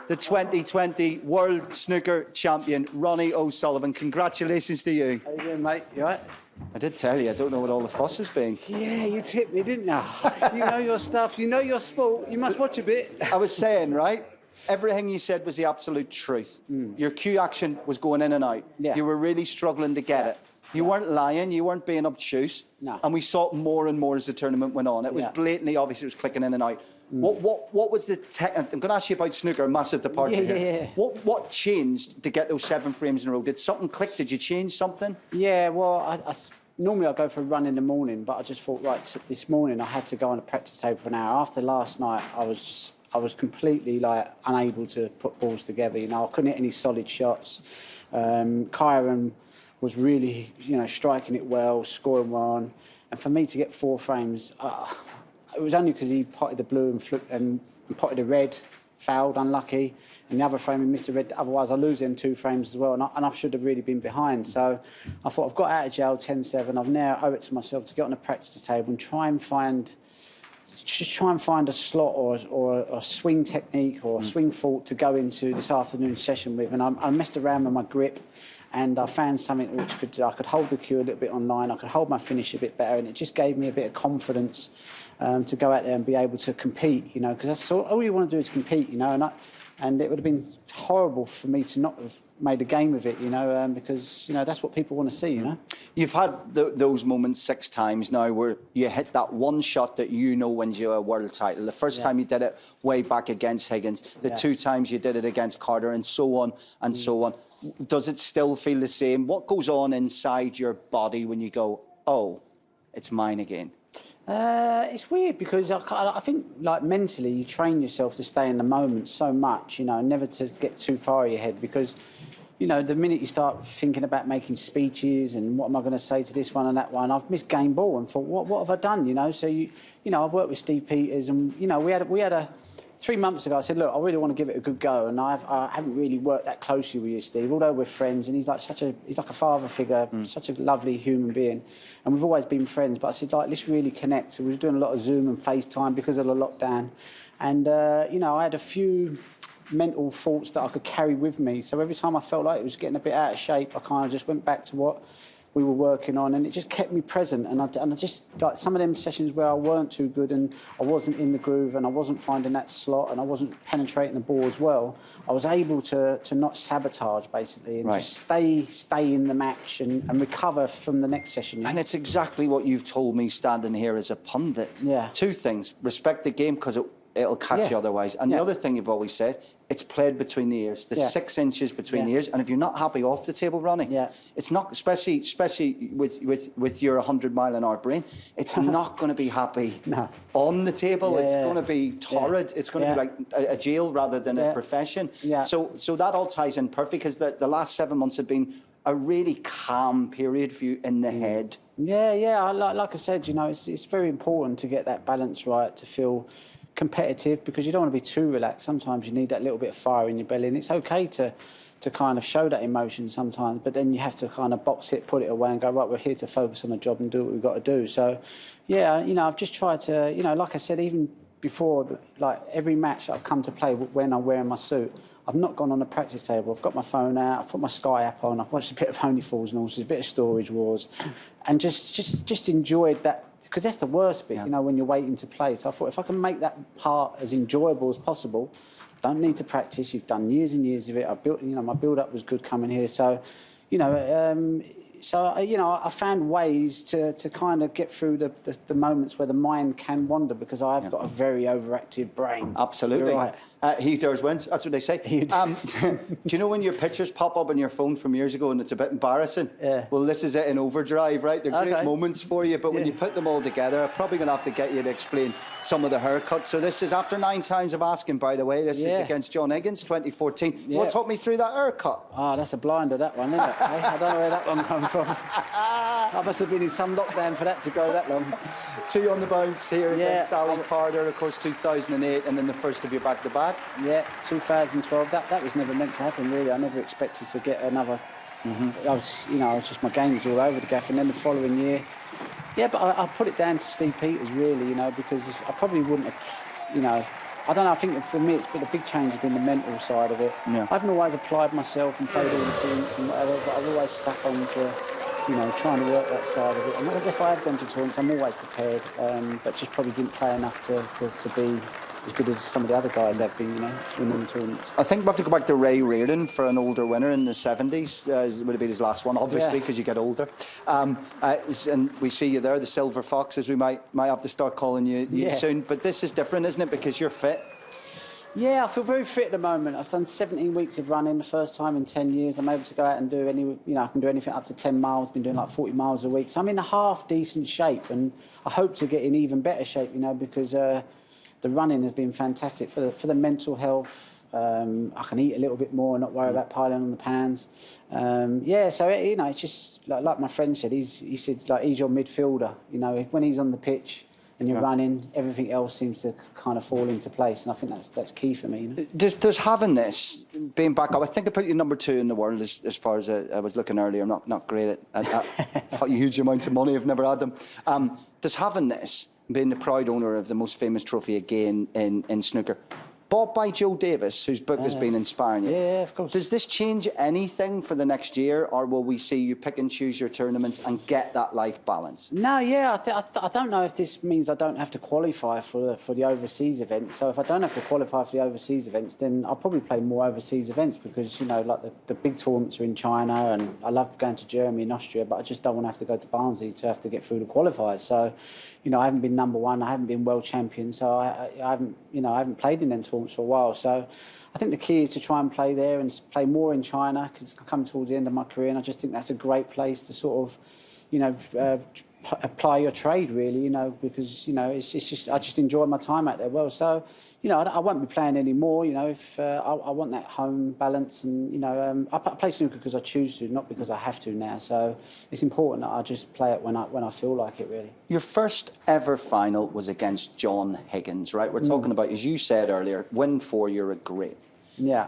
the 2020 World Snooker Champion, Ronnie O'Sullivan. Congratulations to you. How you doing, mate? You all right? I did tell you, I don't know what all the fuss has been. Yeah, you tipped me, didn't you? You know your stuff, you know your sport, you must watch a bit. I was saying, right, everything you said was the absolute truth. Your cue action was going in and out. Yeah. You were really struggling to get it. You weren't lying, you weren't being obtuse. No. And we saw it more and more as the tournament went on. It was blatantly obvious it was clicking in and out. What was the tech? I'm going to ask you about snooker, a massive departure here. What changed to get those 7 frames in a row? Did something click? Did you change something? Yeah, well, normally I go for a run in the morning, but I just thought, right, this morning I had to go on a practice table for an hour. After last night, I was completely unable to put balls together. You know, I couldn't hit any solid shots. Kyron was really, striking it well, scoring one, and for me to get 4 frames, it was only because he potted the blue and potted the red, fouled, unlucky, and the other frame he missed the red. Otherwise, I lose them 2 frames as well, and I should have really been behind. So I thought, I've got out of jail 10-7. I've now owe it to myself to get on a practice table and try and find a slot or a swing technique or a swing fault to go into this afternoon's session with. And I messed around with my grip, and I found something which I could hold the cue a little bit online, I could hold my finish a bit better, and it just gave me a bit of confidence to go out there and be able to compete, because that's all you want to do is compete, and it would have been horrible for me to not have made a game of it, because, that's what people want to see, You've had those moments 6 times now where you hit that one shot that wins you a world title. The first time you did it way back against Higgins, the 2 times you did it against Carter, and so on and so on. Does it still feel the same? What goes on inside your body when you go, oh, it's mine again? It's weird because I think, mentally, you train yourself to stay in the moment so much, never to get too far ahead because, the minute you start thinking about making speeches and what am I going to say to this one and that one, I've missed game ball and thought, what have I done, So, I've worked with Steve Peters and, we had a 3 months ago, I said, look, I really want to give it a good go, and I haven't really worked that closely with you, Steve, although we're friends, and he's like a father figure, such a lovely human being, and we've always been friends, but I said, let's really connect. So we was doing a lot of Zoom and FaceTime because of the lockdown, and, I had a few mental thoughts that I could carry with me, so every time I felt like it was getting a bit out of shape, I kind of just went back to what we were working on, and it just kept me present. And I just, some of them sessions where I weren't too good and I wasn't in the groove and I wasn't finding that slot and I wasn't penetrating the ball as well, I was able to not sabotage, basically, and just stay in the match and recover from the next session. And it's exactly what you've told me standing here as a pundit. Yeah. 2 things. Respect the game because it'll catch you otherwise. And the other thing you've always said, it's played between the ears. There's 6 inches between the ears. And if you're not happy off the table, Ronnie, it's not, especially with your 100-mile-an-hour brain, it's not going to be happy on the table. It's going to be torrid. It's going to be like a jail rather than a profession. So that all ties in perfect because the last 7 months have been a really calm period for you in the head. Yeah. Like I said, it's very important to get that balance right, to feel competitive, because you don't want to be too relaxed. Sometimes you need that little bit of fire in your belly, and it's okay to kind of show that emotion sometimes, but then you have to kind of box it, put it away and go, right, we're here to focus on the job and do what we've got to do. So, I've just tried to, like I said, even before, every match that I've come to play when I'm wearing my suit, I've not gone on a practice table. I've got my phone out, I've put my Sky app on, I've watched a bit of Only Fools and Horses, a bit of Storage Wars, and just enjoyed that, because that's the worst bit, when you're waiting to play. So I thought, if I can make that part as enjoyable as possible, don't need to practice. You've done years and years of it. I built, my build-up was good coming here. So, I found ways to kind of get through the moments where the mind can wander, because I've got a very overactive brain. Absolutely. You're right. He who dares wins. That's what they say. Do you know when your pictures pop up on your phone from years ago and it's a bit embarrassing? Yeah. Well, this is it in overdrive, right? They're great moments for you, but when you put them all together, I'm probably going to have to get you to explain some of the haircuts. So this is after 9 times of asking, by the way. This is against John Higgins, 2014. You want to talk me through that haircut? Oh, that's a blinder, that one, isn't it? I don't know where that one come from. I must have been in some lockdown for that to go that long. 2 on the bounce here against Ali Carter, of course, 2008, and then the first of your back-to-back. Yeah, 2012. That was never meant to happen, really. I never expected to get another. I was just, my game was all over the gaff, and then the following year, but I put it down to Steve Peters, really, because I probably wouldn't have, I don't know. I think for me, it's been a big change. Has been the mental side of it. Yeah. I haven't always applied myself and played all the tournaments and whatever, but I've always stuck on to, trying to work that side of it. And if I had gone to tournaments, I'm always prepared, but just probably didn't play enough to be as good as some of the other guys have been, winning the tournaments. I think we have to go back to Ray Reardon for an older winner in the 70s. It would have been his last one, obviously, because you get older. And we see you there, the Silver Fox, as we might have to start calling you soon. But this is different, isn't it? Because you're fit. Yeah, I feel very fit at the moment. I've done 17 weeks of running, the first time in 10 years. I'm able to go out and do I can do anything up to 10 miles. Been doing like 40 miles a week. So I'm in a half decent shape, and I hope to get in even better shape, because the running has been fantastic for the mental health. I can eat a little bit more and not worry about piling on the pounds. So it's just like my friend said. He said like he's your midfielder. When he's on the pitch and you're running, everything else seems to kind of fall into place, and I think that's key for me. Does having this, being back up, I think I put you number 2 in the world as far as I was looking earlier. I'm not great at huge amounts of money. I've never had them. Does having this, being the proud owner of the most famous trophy again in snooker, bought by Joe Davis, whose book has been inspiring you. Yeah, of course. Does this change anything for the next year, or will we see you pick and choose your tournaments and get that life balance? No, I don't know if this means I don't have to qualify for the overseas events. So if I don't have to qualify for the overseas events, then I'll probably play more overseas events because, like the big tournaments are in China, and I love going to Germany and Austria, but I just don't want to have to go to Barnsley to have to get through the qualifiers. So, I haven't been number 1, I haven't been world champion, so I haven't played in them tournaments for a while. So I think the key is to try and play there and play more in China, because it's come towards the end of my career, and I just think that's a great place to sort of, apply your trade, really, because, it's just, I just enjoy my time out there well. So, I won't be playing anymore, if I want that home balance, and, I play snooker because I choose to, not because I have to now. So it's important that I just play it when I feel like it, really. Your first ever final was against John Higgins, right? We're talking about, as you said earlier, win 4, you're a great. Yeah.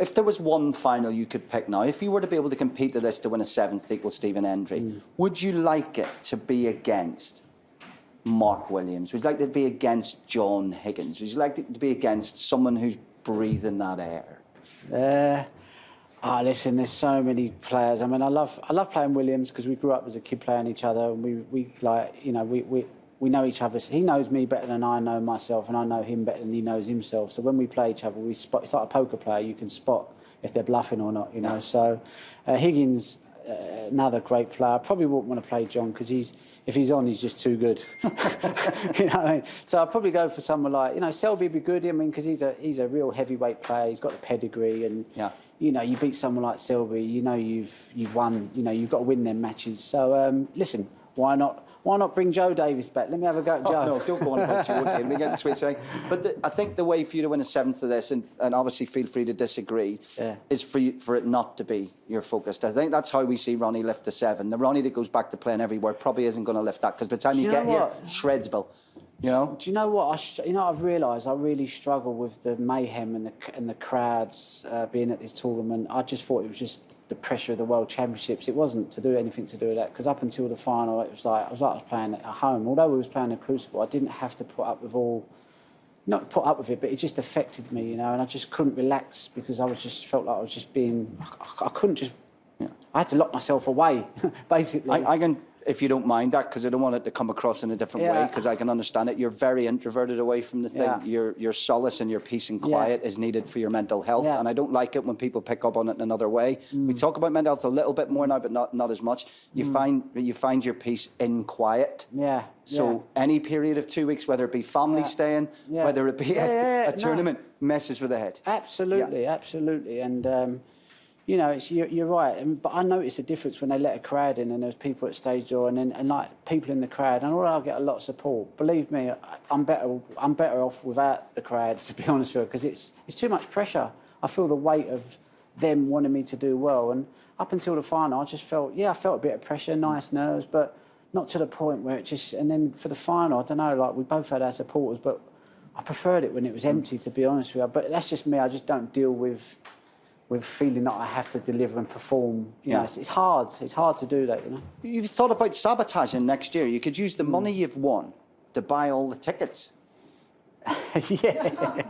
If there was one final you could pick now, if you were to be able to compete to this to win a 7th equal Stephen Hendry, would you like it to be against Mark Williams? Would you like it to be against John Higgins? Would you like it to be against someone who's breathing that air? Listen, there's so many players. I mean, I love playing Williams because we grew up as a kid playing each other, and we know each other. He knows me better than I know myself, and I know him better than he knows himself. So when we play each other, we spot. It's like a poker player. You can spot if they're bluffing or not, So Higgins, another great player. I probably wouldn't want to play John because if he's on, he's just too good. So I'd probably go for someone like, Selby would be good. Because he's a real heavyweight player. He's got the pedigree, and you beat someone like Selby. You've won. You've got to win them matches. So listen, why not? Why not bring Joe Davis back? Let me have a go at Joe. No, don't go on about Joe. We're getting to it. But I think the way for you to win a 7th of this, and obviously feel free to disagree, is for it not to be your focus. I think that's how we see Ronnie lift the 7. The Ronnie that goes back to playing everywhere probably isn't going to lift that, because by the time you get here, Shredsville. Do you know what? I've realised I really struggle with the mayhem and the crowds being at this tournament. I just thought it was just the pressure of the World Championships. It wasn't to do anything to do with that, because up until the final, it was like I was playing at home. Although we was playing the Crucible, I didn't have to put up with not put up with it, but it just affected me, and I just couldn't relax because felt like I was just being. I couldn't just. I had to lock myself away, basically. I can, if you don't mind that, because I don't want it to come across in a different way, because I can understand it. You're very introverted away from the thing. Your solace and your peace and quiet is needed for your mental health, and I don't like it when people pick up on it in another way. We talk about mental health a little bit more now, but not as much. You find your peace in quiet. So any period of 2 weeks, whether it be family staying, whether it be a tournament, messes with the head. Absolutely, absolutely, and. You're right, but I noticed a difference when they let a crowd in and there's people at stage door and like people in the crowd, and although I get a lot of support, believe me, I'm better off without the crowds, to be honest with you, because it's too much pressure. I feel the weight of them wanting me to do well, and up until the final, I just felt a bit of pressure, nice nerves, but not to the point where it just. And then for the final, I don't know, like we both had our supporters, but I preferred it when it was empty, to be honest with you. But that's just me. I just don't deal with feeling that I have to deliver and perform. It's hard. It's hard to do that, You've thought about sabotaging next year. You could use the money you've won to buy all the tickets. Yeah.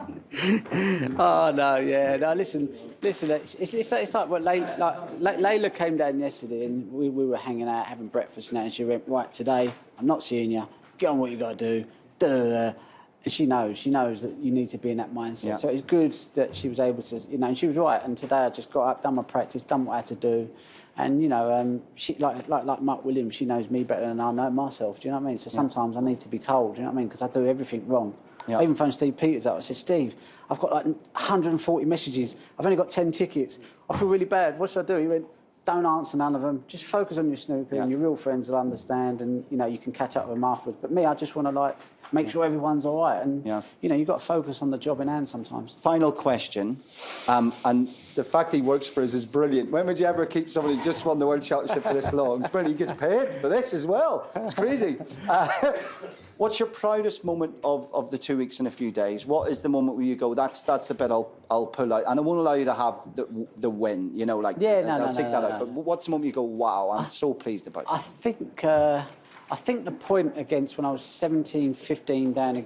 Oh no, yeah, no. Listen. It's like what Layla came down yesterday, and we were hanging out having breakfast now, and she went, right, today I'm not seeing you. Get on what you got to do. Da, da, da. And she knows that you need to be in that mindset. Yeah. So it's good that she was able to, and she was right. And today I just got up, done my practice, done what I had to do, and she like Mark Williams, she knows me better than I know myself. Do you know what I mean? So sometimes I need to be told. Do you know what I mean? Because I do everything wrong. Yeah. I even phoned Steve Peters up. I said, Steve, I've got like 140 messages. I've only got 10 tickets. I feel really bad. What should I do? He went, don't answer none of them. Just focus on your snooker, and your real friends will understand, and you can catch up with them afterwards. But me, I just want to make sure everyone's all right, and you've got to focus on the job in hand sometimes. Final question, and the fact he works for us is brilliant. When would you ever keep someone who's just won the World Championship for this long? It's brilliant. He gets paid for this as well. It's crazy. What's your proudest moment of the 2 weeks and a few days? What is the moment where you go, that's the bit I'll pull out, and I won't allow you to have the win, I'll take that out. But what's the moment you go, wow, I'm so pleased about it? I think the point against when I was 16, 14 down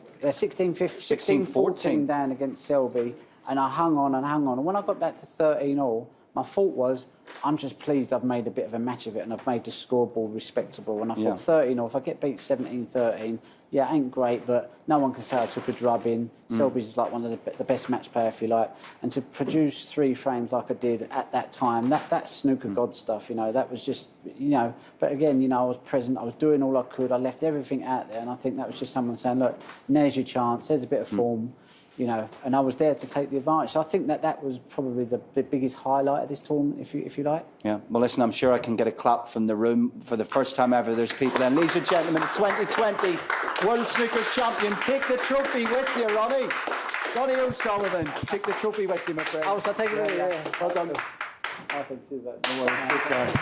against Selby, and I hung on. And when I got back to 13-all, my thought was, I'm just pleased I've made a bit of a match of it, and I've made the scoreboard respectable. And I thought 13-all, if I get beat 17-13, it ain't great, but no one can say I took a drubbing. Selby's like one of the best match player, if you like. And to produce 3 frames like I did at that time, that's snooker god stuff, that was just, But again, I was present, I was doing all I could, I left everything out there, and I think that was just someone saying, look, there's your chance, there's a bit of form. And I was there to take the advantage. So I think that was probably the biggest highlight of this tournament, if you like. Yeah. Well, listen, I'm sure I can get a clap from the room for the first time ever. There's people. And ladies and gentlemen, 2020 World Snooker Champion. Take the trophy with you, Ronnie. Ronnie O'Sullivan. Take the trophy with you, my friend. Oh, so I take it with you. Well done. I think she's like, good guy.